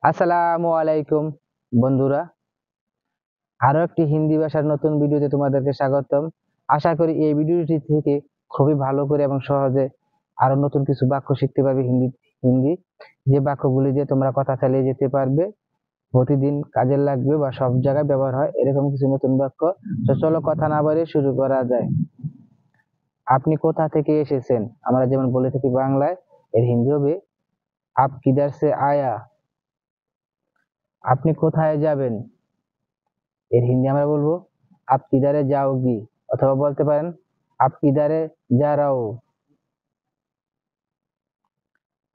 আসসালামু আলাইকুম বন্ধুরা, আরো একটি হিন্দি ভাষার নতুন ভিডিওতে তোমাদেরকে স্বাগতম। আশা করি এই ভিডিওটি থেকে খুবই ভালো করে এবং সহজে আরো নতুন কিছু বাক্য শিখতে পারবে। হিন্দি হিন্দি যে বাক্যগুলি দিয়ে তোমরা কথা চালিয়ে যেতে পারবে, প্রতিদিন কাজে লাগবে বা সব জায়গায় ব্যবহার হয় এরকম কিছু নতুন বাক্য। তো চলো কথা না বাড়িয়ে শুরু করা যায়। আপনি কোথা থেকে এসেছেন, আমরা যেমন বলে থাকি বাংলায়, এর হিন্দি হবে আপ কিধার সে আয়া। আপনি কোথায় যাবেন, এর হিন্দি আমরা বলবো আপ কিধারে যাওগি, অথবা বলতে পারেন আপ কিধারে যা রাও।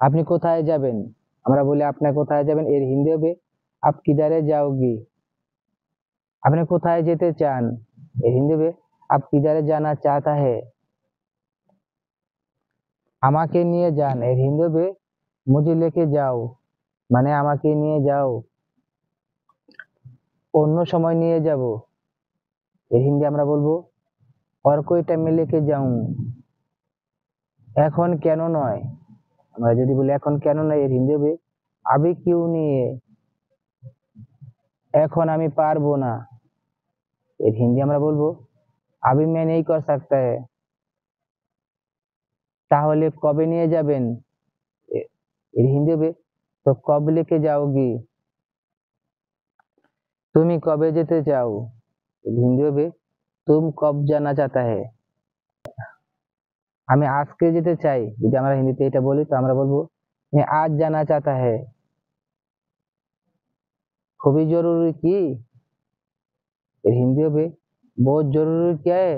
আপনি কোথায় যাবেন, আমরা বলি আপনি কোথায় যাবেন, এর হিন্দি হবে আপ কিধারে যাওগি। আপনি কোথায় যেতে চান, এর হিন্দি হবে আপ কিধারে জানা চাহতা হে। আমাকে নিয়ে যান, এর হিন্দি হবে মুঝে লেকে যাও, মানে আমাকে নিয়ে যাও। অন্য সময় নিয়ে যাব, এর হিন্দি আমরা বলবো और कोई टाइम में लेके जाऊं। এখন কেন নয়, আমরা যদি বলি এখন কেন নয়, এর হিন্দি হবে আবি কিউ নিয়ে। এখন আমি পারবো না, এর হিন্দি আমরা বলবো আবি मैं नहीं कर सकता है। তাহলে কবে নিয়ে যাবেন, এর হিন্দি হবে তো কব লেকে যাওগি। তুমি কবে যেতে চাও, এর হিন্দি হবে তুম কব জানা চাহতা है। আমি আজকে যেতে চাই, যদি আমরা হিন্দিতে এটা বলি তো আমরা বলবো मैं आज जाना चाहता है। খুবই জরুরি কি, এর হিন্দি হবে বহুত জরুরি क्या है।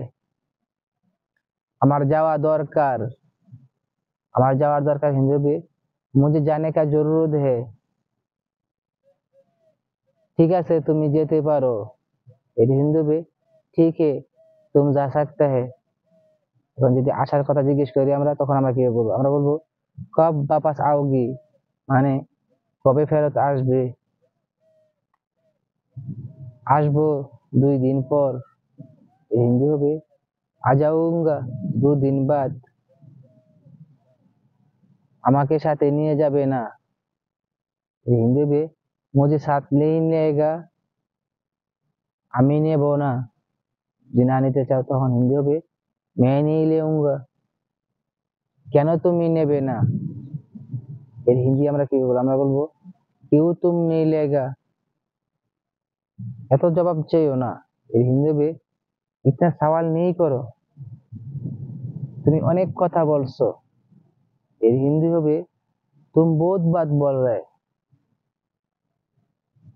আমার যাওয়া দরকার, আমার যাওয়ার দরকার হিন্দি হবে মুঝে जाने का जरूरत है। ঠিক আছে তুমি যেতে পারো, এর হিন্দি হবে ঠিক है तुम जा सकते है। এখন যদি আসার কথা জিজ্ঞেস করি আমরা, তখন আমরা কি বলবো, আমরা বলবো কব বাপাস आओगी, মানে কবে ফেরত আসবে। আসবো 2 দিন পর, এর হিন্দি হবে आ जाऊंगा 2 दिन बाद। আমাকে সাথে নিয়ে যাবে না, এর হিন্দি হবে मुझे साथ नहीं लेगा। আমি নেব না, যদি না নিতে চাও তখন হিন্দি হবে मैं नहीं लेऊंगा। কেন তুমি নেবে না, এর হিন্দি আমরা কি বলবো, আমরা বলবো क्यों तुम नहीं लेगा। এত জবাব চেয়েও না, এর হিন্দি হবে ইতনা সওয়াল নেই করো। তুমি অনেক কথা বলছো, এর হিন্দি হবে তুম বহুত বাত বল রাহে।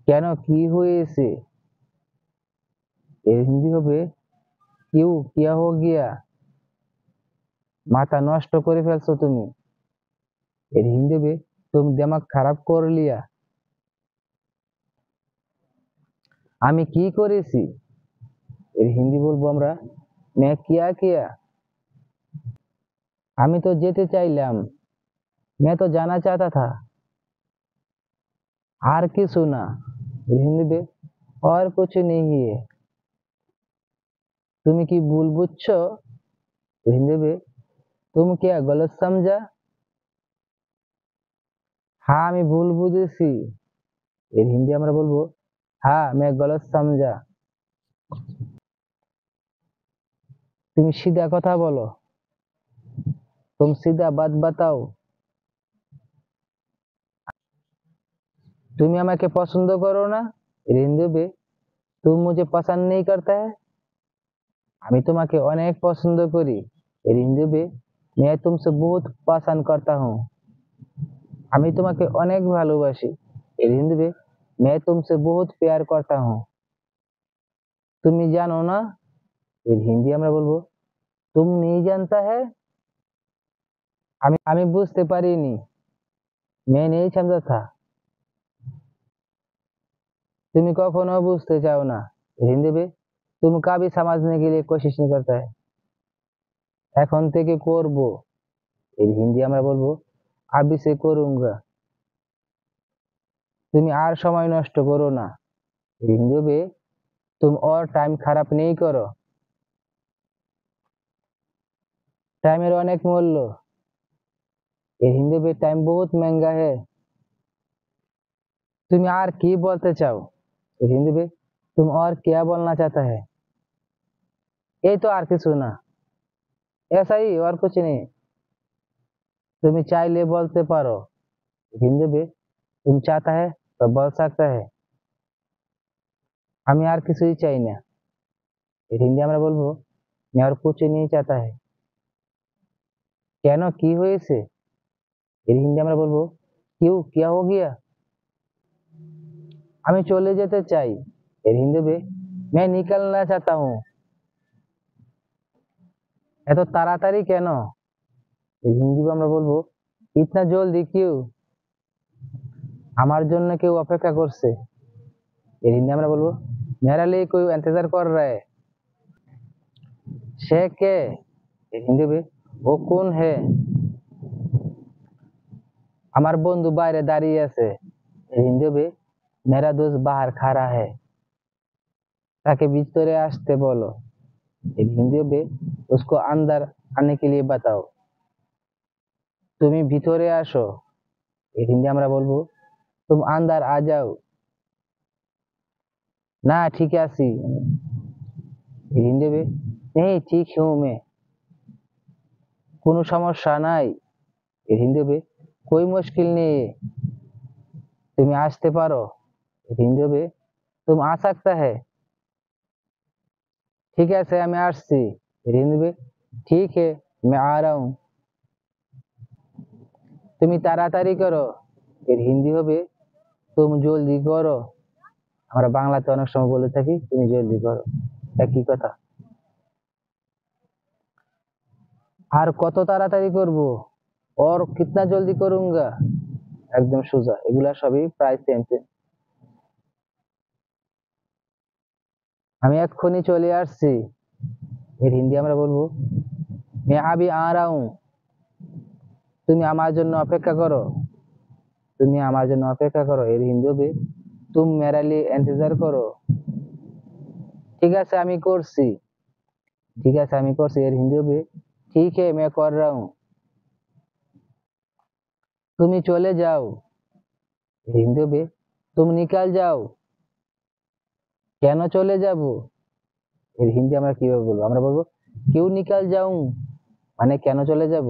কেন কি হয়েছে, এর হিন্দি হবে কিউ কিয়া হো গিয়া। মাথা নষ্ট করে ফেলছো তুমি, এর হিন্দি হবে তুম দিমাগ খারাপ কর লিয়া। আমি কি করেছি, এর হিন্দি বলবো আমরা मैं किया किया। আমি তো যেতে চাইলাম, मैं तो जाना चाहता था। আর কিছু না, এর হিন্দি হবে और कुछ नहीं है। তুমি কি ভুল বুঝছো, এর হিন্দি হবে तुम क्या गलत समझा। হ্যাঁ আমি ভুল বুঝেছি, এর হিন্দি আমরা বলবো হ্যাঁ मैं गलत समझा। তুমি সিধা কথা বলো, तुम सीधा बात बताओ। তুমি আমাকে পছন্দ করো না, এর হিন্দি হবে तुम मुझे पसंद नहीं करता है। আমি তোমাকে অনেক পছন্দ করি, এর হিন্দি হবে मैं तुमसे बहुत पसंद करता हूँ। আমি তোমাকে অনেক ভালোবাসি, এর হিন্দি হবে मैं तुमसे बहुत प्यार करता हूँ। তুমি জানো না, এর হিন্দি আমরা বলবো तुम नहीं जानता है। আমি বুঝতে পারিনি, मैं नहीं समझा था। তুমি কখনো বুঝতে চাও না, এর হিন্দি হবে तुम कभी समझने के लिए कोशिश नहीं करता है। এখন থেকে করব, এর হিন্দি আমরা বলবো अभी से करूंगा। তুমি আর সময় নষ্ট করো না, এর হিন্দি হবে तुम और टाइम खराब नहीं करो। টাইমের অনেক মূল্য, এর হিন্দি হবে टाइम बहुत महंगा है। তুমি আর কি বলতে চাও? এর হিন্দি में तुम और क्या बोलना चाहता है? এই তো আর কিছু না। ऐसा ही और कुछ नहीं। তুমি চাইলে বলতে পারো। হিন্দি में तुम चाहता है तो बोल सकता है। আমি আর কিছুই চাই না। এর হিন্দি আমরা বলবো मैं और कुछ नहीं चाहता है। কেন কি হয়েছে? এর হিন্দি আমরা বলবো क्यों क्या हो गया? আমি চলে যেতে চাই। এর হিন্দি में मैं निकलना चाहता हूँ। এত তাড়াতাড়ি কেন? এর হিন্দি আমরা বলবো इतना जल्दी क्यों? আমার জন্য কেউ অপেক্ষা করছে। এর হিন্দি আমরা বলবো मेरा लिए कोई इंतजार कर रहा है। সে কে? এর হিন্দি में वो कौन है? আমার বন্ধু বাইরে দাঁড়িয়ে আছে। এর হিন্দি में मेरा दोस्त बाहर खड़ा है। তাকে ভিতরে আসতে বলো। এর হিন্দি में उसको अंदर आने के लिए बताओ। তুমি ভিতরে আসো। এর হিন্দি আমরা বলবো तुम अंदर आ जाओ। না ঠিক আছি। এর হিন্দি में नहीं ठीक हूँ मैं। কোনো সমস্যা নাই। এর হিন্দি में कोई मुश्किल नहीं है। তুমি আসতে পারো। এর হিন্দি में तुम आ सकता है। ঠিক আছে আমি আসছি। এর হিন্দি में ठीक है मैं आ रहा हूँ। তুমি তাড়াতাড়ি করো। এর হিন্দি হবে तुम जल्दी करो। আমরা বাংলাতে অনেক সময় বলে থাকি তুমি জলদি করো, একই কথা। আর কত তাড়াতাড়ি করব? और कितना जल्दी करूंगा। একদম সোজা, এগুলা সবই প্রায় সেম সেম। আমি এক্ষুনি চলে আসছি। এর হিন্দি আমরা বলবো मैं अभी आ रहा हूँ। তুমি আমার জন্য অপেক্ষা করো। তুমি আমার জন্য অপেক্ষা করো। এর হিন্দি হবে तुम मेरे लिए इंतजार करो। ঠিক আছে আমি করছি। ঠিক আছে আমি করছি। এর হিন্দি হবে ठीक है मैं कर रहा हूँ। তুমি চলে যাও। এর হিন্দি হবে तुम निकल जाओ। কেন চলে যাব? এর হিন্দি আমরা কিভাবে বলবো? আমরা বলবো क्यों निकल जाऊं, মানে কেন চলে যাব।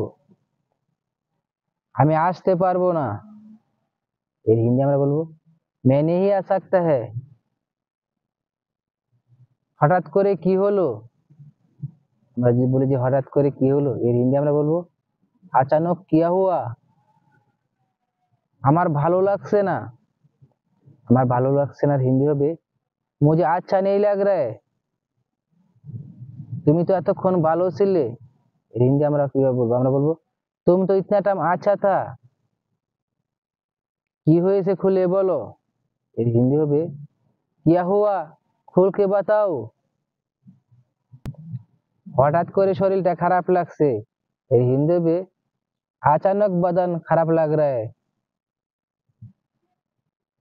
আমি আসতে পারবো না। এর হিন্দি আমরা বলবো मैं नहीं आ सकता है। হঠাৎ করে কি হলো? আমরা যদি বলি যে হঠাৎ করে কি হলো, এর হিন্দি আমরা বলবো अचानक क्या हुआ। আমার ভালো লাগছে না। আমার ভালো লাগছে না হিন্দি হবে मुझे अच्छा नहीं लग रहा है। তুমি তো এতক্ষণ ভালো ছিলে। এর হিন্দি আমরা কিভাবে বলবো? আমরা বলবো तुम तो इतना टाइम अच्छा था। কি হয়েছে খুলে বলো। এর হিন্দি হবে क्या हुआ खुल के बताओ। হঠাৎ করে শরীরটা খারাপ লাগছে। এর হিন্দি হবে अचानक बदन खराब लग रहा है।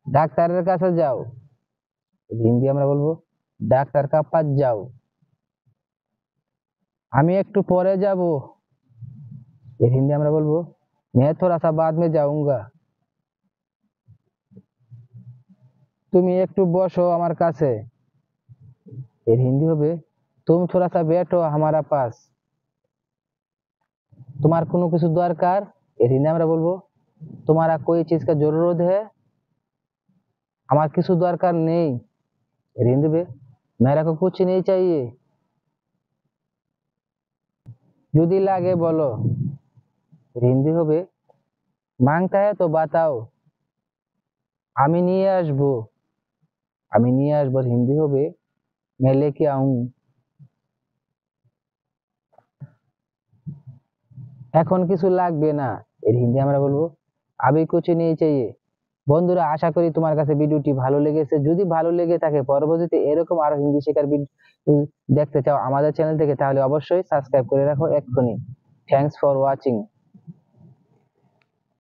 ডাক্তারের কাছে যাও। এর হিন্দি আমরা বলবো ডাক্তার কা পাস যাও। আমি একটু পরে যাব। এর হিন্দি আমরা বলবো मैं थोड़ा सा बाद में जाऊंगा। তুমি একটু বসো আমার কাছে। এর হিন্দি হবে तुम थोड़ा सा बैठो हमारा पास। তোমার কোনো কিছু দরকার। এর হিন্দি আমরা বলবো तुम्हारा कोई चीज का जरूरत है। আমার কিছু দরকার নেই। এর হিন্দি में मेरा को कुछ नहीं चाहिए। যদি লাগে বলো। এর হিন্দি হবে मांगता है तो बताओ। আমি নিয়ে আসবো। আমি নিয়ে আসবো হিন্দি হবে मैं लेके आऊं। এখন কিছু লাগবে না। এর হিন্দি আমরা বলবো अभी कुछ नहीं चाहिए। বন্ধুরা আশা করি তোমার কাছে ভিডিওটি ভালো লেগেছে। যদি ভালো লেগে থাকে পরবর্তীতে এরকম আরো হিন্দি শেখার ভিডিও দেখতে চাও আমাদের চ্যানেল থেকে, তাহলে অবশ্যই সাবস্ক্রাইব করে রাখো এক্ষুনি। Thanks for watching.